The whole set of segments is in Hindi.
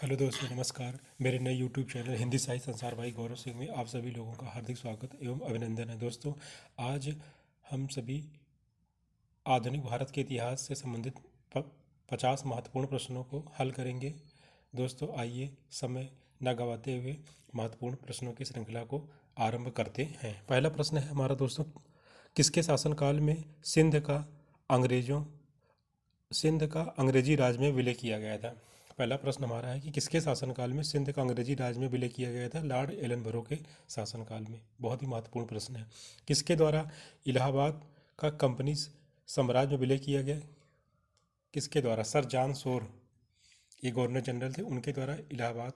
हेलो दोस्तों, नमस्कार। मेरे नए यूट्यूब चैनल हिंदी साहित्य संसार भाई गौरव सिंह में आप सभी लोगों का हार्दिक स्वागत एवं अभिनंदन है। दोस्तों, आज हम सभी आधुनिक भारत के इतिहास से संबंधित 50 महत्वपूर्ण प्रश्नों को हल करेंगे। दोस्तों, आइए समय न गंवाते हुए महत्वपूर्ण प्रश्नों की श्रृंखला को आरंभ करते हैं। पहला प्रश्न है हमारा दोस्तों, किसके शासनकाल में सिंध का अंग्रेजी राज में विलय किया गया था? पहला प्रश्न हमारा है कि किसके शासनकाल में सिंध का अंग्रेजी राज में विलय किया गया था? लॉर्ड एलन के शासनकाल में। बहुत ही महत्वपूर्ण प्रश्न है। किसके द्वारा इलाहाबाद का कंपनी साम्राज्य में विलय किया गया? किसके द्वारा? सर जॉन शोर, ये गवर्नर जनरल थे, उनके द्वारा इलाहाबाद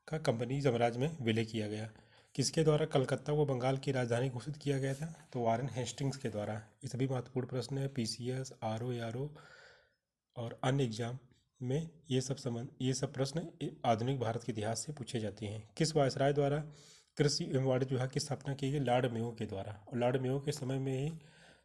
का कंपनी साम्राज्य में विलय किया गया। किसके द्वारा कलकत्ता को बंगाल की राजधानी घोषित किया गया था? तो वारेन हेस्टिंग्स के द्वारा। ये सभी महत्वपूर्ण प्रश्न है। पीसीएस, आरओ और अन्य एग्जाम में ये सब प्रश्न आधुनिक भारत के इतिहास से पूछे जाते हैं। किस वायसराय द्वारा कृषि एवं वाणिज्य विभाग की स्थापना की गई? लॉर्ड मेयो के द्वारा। और लॉर्ड मेयो के समय में ही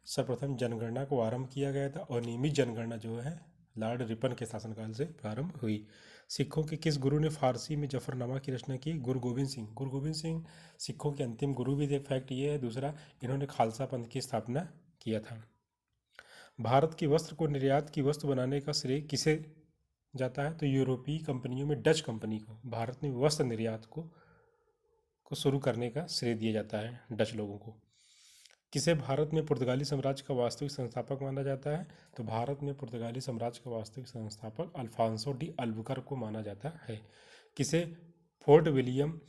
सर्वप्रथम जनगणना को आरंभ किया गया था और नियमित जनगणना जो है लॉर्ड रिपन के शासनकाल से प्रारंभ हुई। सिखों के किस गुरु ने फारसी में जफरनामा की रचना की? गुरु गोविंद सिंह। गुरु गोविंद सिंह सिखों के अंतिम गुरु भी थे। फैक्ट ये है। दूसरा, इन्होंने खालसा पंथ की स्थापना किया था। भारत की वस्त्र को निर्यात की वस्तु बनाने का श्रेय किसे जाता है? तो यूरोपीय कंपनियों में डच कंपनी को भारत में वस्त्र निर्यात को शुरू करने का श्रेय दिया जाता है, डच लोगों को। किसे भारत में पुर्तगाली साम्राज्य का वास्तविक संस्थापक माना जाता है? तो भारत में पुर्तगाली साम्राज्य का वास्तविक संस्थापक अल्फांसो डी अल्बुकर्क को माना जाता है। किसे फोर्ट विलियम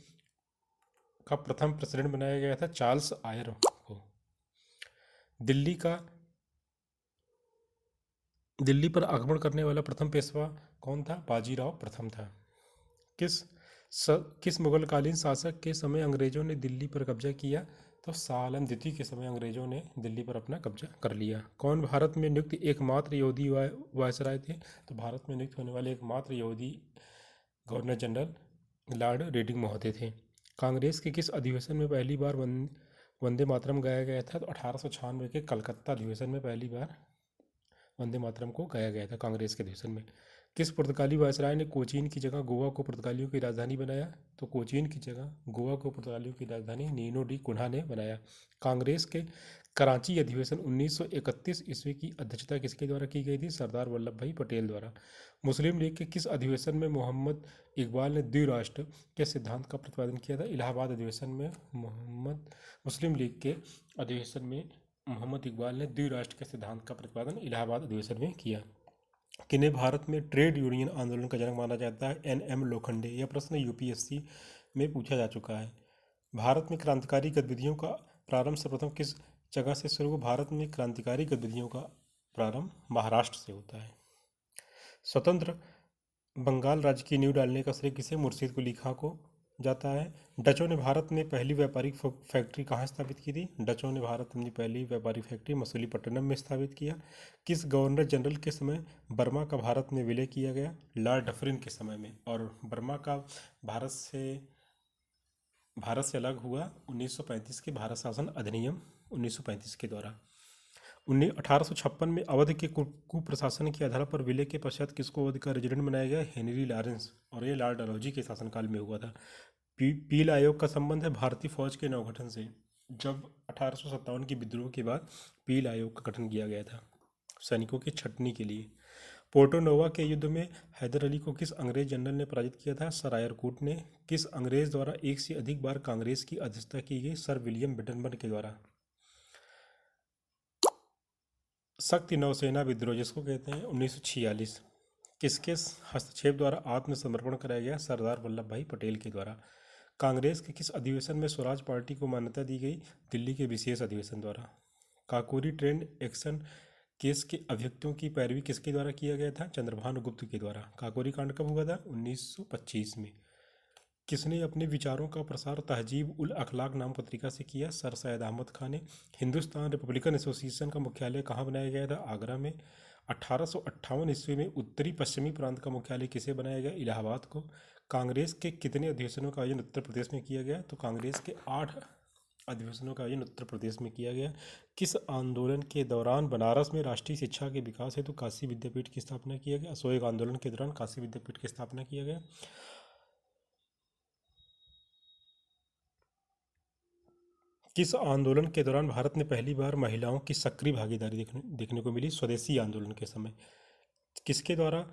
का प्रथम प्रेसिडेंट बनाया गया था? चार्ल्स आयर को। दिल्ली पर आक्रमण करने वाला प्रथम पेशवा कौन था? बाजीराव प्रथम था। किस किस मुगलकालीन शासक के समय अंग्रेजों ने दिल्ली पर कब्जा किया? तो शाह आलम द्वितीय के समय अंग्रेजों ने दिल्ली पर अपना कब्जा कर लिया। कौन भारत में नियुक्त एकमात्र यहूदी वायसराय थे? तो भारत में नियुक्त होने वाले एकमात्र यहूदी गवर्नर जनरल लॉर्ड रेडिंग महोदय थे। कांग्रेस के किस अधिवेशन में पहली बार वंदे मातरम गाया गया था? तो 1896 के कलकत्ता अधिवेशन में पहली बार वंदे मातरम को गाया गया था कांग्रेस के अधिवेशन में। किस पुर्तगाली वायसराय ने कोचीन की जगह गोवा को पुर्तगालियों की राजधानी बनाया? तो कोचीन की जगह गोवा को पुर्तगालियों की राजधानी नीनो डी कुन्हा ने बनाया। कांग्रेस के कराची अधिवेशन 1931 ईस्वी की अध्यक्षता किसके द्वारा की गई थी? सरदार वल्लभ भाई पटेल द्वारा। मुस्लिम लीग के किस अधिवेशन में मोहम्मद इकबाल ने द्विराष्ट्र के सिद्धांत का प्रतिपादन किया था? इलाहाबाद अधिवेशन में मुस्लिम लीग के अधिवेशन में मोहम्मद इकबाल ने द्विराष्ट्र के सिद्धांत का प्रतिपादन इलाहाबाद अधिवेशन में किया। किन्हें भारत में ट्रेड यूनियन आंदोलन का जनक माना जाता है? एन.एम. लोखंडे। यह प्रश्न यूपीएससी में पूछा जा चुका है। भारत में क्रांतिकारी गतिविधियों का प्रारंभ सर्वप्रथम किस जगह से शुरू हुआ? भारत में क्रांतिकारी गतिविधियों का प्रारंभ महाराष्ट्र से होता है। स्वतंत्र बंगाल राज्य की नींव डालने का श्रेय किसे? मुर्शीद कुली खां को जाता है। डचों ने भारत में पहली व्यापारिक फैक्ट्री कहाँ स्थापित की थी? डचों ने भारत में पहली व्यापारिक फैक्ट्री मसूलीपट्टनम में स्थापित किया। किस गवर्नर जनरल के समय बर्मा का भारत में विलय किया गया? लॉर्ड डफरिन के समय में। और बर्मा का भारत से अलग हुआ 1935 के भारत शासन अधिनियम 1935 के द्वारा। 1856 में अवध के कुप्रशासन के आधार पर विलय के पश्चात किसको अवध का रेजिडेंट बनाया गया? Henry Lawrence. और ये लॉर्ड डलहौजी के शासनकाल में हुआ था। पील आयोग का संबंध है भारतीय फौज के नवगठन से, जब 1857 के विद्रोह के बाद पील आयोग का गठन किया गया था सैनिकों की छटनी के लिए। पोर्टो नोवा के युद्ध में हैदर अली को किस अंग्रेज जनरल ने पराजित किया था? सर आयरकूट ने। किस अंग्रेज द्वारा एक से अधिक बार कांग्रेस की अध्यक्षता की गई? सर विलियम बेटनबर्ग के द्वारा। शक्ति नौसेना विद्रोह जिसको कहते हैं 1946 किसके हस्तक्षेप द्वारा आत्मसमर्पण कराया गया? सरदार वल्लभ भाई पटेल के द्वारा। कांग्रेस के किस अधिवेशन में स्वराज पार्टी को मान्यता दी गई? दिल्ली के विशेष अधिवेशन द्वारा। काकोरी ट्रेंड एक्शन केस के अभियुक्तों की पैरवी किसके द्वारा किया गया था? चंद्रभानु गुप्त के द्वारा। काकोरी कांड कब हुआ था? 1925 में। किसने अपने विचारों का प्रसार तहजीब उल अखलाक नाम पत्रिका से किया? सर सैयद अहमद खान ने। हिंदुस्तान रिपब्लिकन एसोसिएशन का मुख्यालय कहाँ बनाया गया था? आगरा में। 1858 ईस्वी में उत्तरी पश्चिमी प्रांत का मुख्यालय किसे बनाया गया? इलाहाबाद को। कांग्रेस के कितने अधिवेशनों का आयोजन उत्तर प्रदेश में किया गया? तो कांग्रेस के 8 अधिवेशनों का आयोजन उत्तर प्रदेश में किया गया। किस आंदोलन के दौरान बनारस में राष्ट्रीय शिक्षा के विकास हेतु काशी विद्यापीठ की स्थापना किया गया? अशोक आंदोलन के दौरान काशी विद्यापीठ की स्थापना किया गया। किस आंदोलन के दौरान भारत में पहली बार महिलाओं की सक्रिय भागीदारी देखने को मिली? स्वदेशी आंदोलन के समय। किसके द्वारा?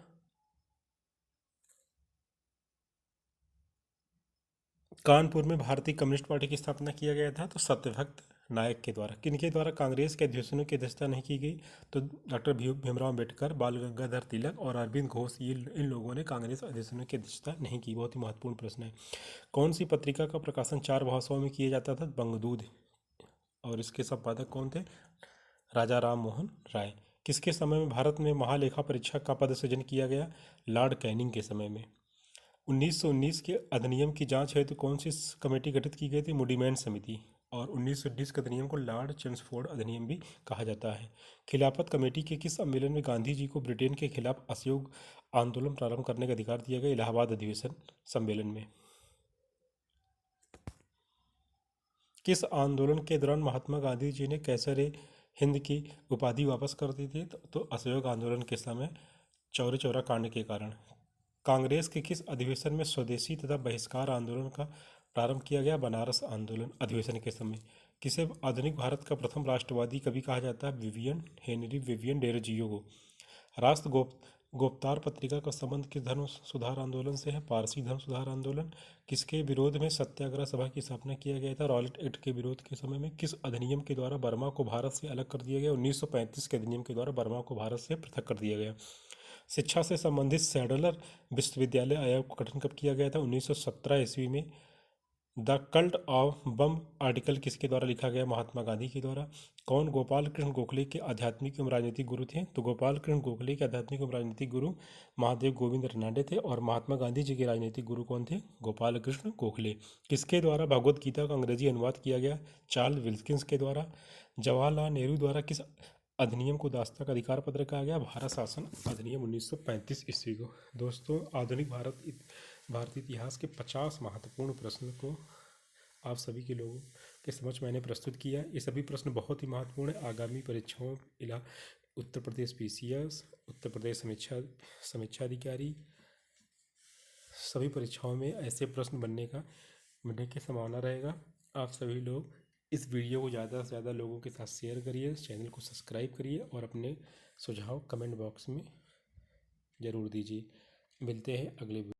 कानपुर में भारतीय कम्युनिस्ट पार्टी की स्थापना किया गया था, तो सत्यभक्त नायक के द्वारा। किनके द्वारा कांग्रेस के अधिवेशनों की अध्यक्षता नहीं की गई? तो डॉक्टर भीमराव अम्बेडकर, बाल गंगाधर तिलक और अरविंद घोष, ये इन लोगों ने कांग्रेस अधिवेशनों की अध्यक्षता नहीं की। बहुत ही महत्वपूर्ण प्रश्न है। कौन सी पत्रिका का प्रकाशन 4 भाषाओं में किया जाता था? बंगदूत। और इसके संपादक कौन थे? राजा राम मोहन राय। किसके समय में भारत में महालेखा परीक्षक का पद सृजन किया गया? लॉर्ड कैनिंग के समय में। 1919 के अधिनियम की जांच हेतु कौन सी कमेटी गठित की गई थी? मुडीमैन समिति। और 1919 के अधिनियम को लॉर्ड चेम्सफोर्ड अधिनियम भी कहा जाता है। खिलाफत कमेटी के किस सम्मेलन में गांधी जी को ब्रिटेन के खिलाफ असहयोग आंदोलन प्रारंभ करने का अधिकार दिया गया? इलाहाबाद अधिवेशन सम्मेलन में। किस आंदोलन के दौरान महात्मा गांधी जी ने कैसर ए हिंद की उपाधि वापस कर दी थी? तो असहयोग आंदोलन के समय चौरी चौरा कांड के कारण। कांग्रेस के किस अधिवेशन में स्वदेशी तथा बहिष्कार आंदोलन का प्रारंभ किया गया? बनारस आंदोलन अधिवेशन के समय। किसे आधुनिक भारत का प्रथम राष्ट्रवादी कवि कहा जाता है? विवियन हेनरी विवियन डेरोजियो को। राष्ट्र गोपतार पत्रिका का संबंध किस धर्म सुधार आंदोलन से है? पारसी धर्म सुधार आंदोलन। किसके विरोध में सत्याग्रह सभा की स्थापना किया गया था? रॉलेट एक्ट के विरोध के समय में। किस अधिनियम के द्वारा बर्मा को भारत से अलग कर दिया गया? 1935 के अधिनियम के द्वारा बर्मा को भारत से पृथक कर दिया गया। शिक्षा से संबंधित सैडलर विश्वविद्यालय आयोग का गठन कब किया गया था? 1917 ईस्वी में। The cult of bomb article किसके द्वारा लिखा गया? महात्मा गांधी के द्वारा। कौन गोपाल कृष्ण गोखले के आध्यात्मिक एवं राजनीतिक गुरु थे? तो गोपाल कृष्ण गोखले के आध्यात्मिक एवं राजनीतिक गुरु महादेव गोविंद रनाडे थे। और महात्मा गांधी जी के राजनीतिक गुरु कौन थे? गोपाल कृष्ण गोखले। किसके द्वारा भगवत गीता का अंग्रेजी अनुवाद किया गया? चार्ल्स विल्किंस के द्वारा। जवाहरलाल नेहरू द्वारा किस अधिनियम को दास्ता का अधिकार पत्र कहा गया? भारत शासन अधिनियम 1935 ईस्वी को। दोस्तों, आधुनिक भारतीय इतिहास के 50 महत्वपूर्ण प्रश्न को आप सभी के लोगों के समक्ष मैंने प्रस्तुत किया। ये सभी प्रश्न बहुत ही महत्वपूर्ण है। आगामी परीक्षाओं उत्तर प्रदेश पीसीएस, उत्तर प्रदेश समीक्षा अधिकारी, सभी परीक्षाओं में ऐसे प्रश्न बनने की संभावना रहेगा। आप सभी लोग इस वीडियो को ज़्यादा से ज़्यादा लोगों के साथ शेयर करिए, चैनल को सब्सक्राइब करिए और अपने सुझाव कमेंट बॉक्स में ज़रूर दीजिए। मिलते हैं अगले वीडियो।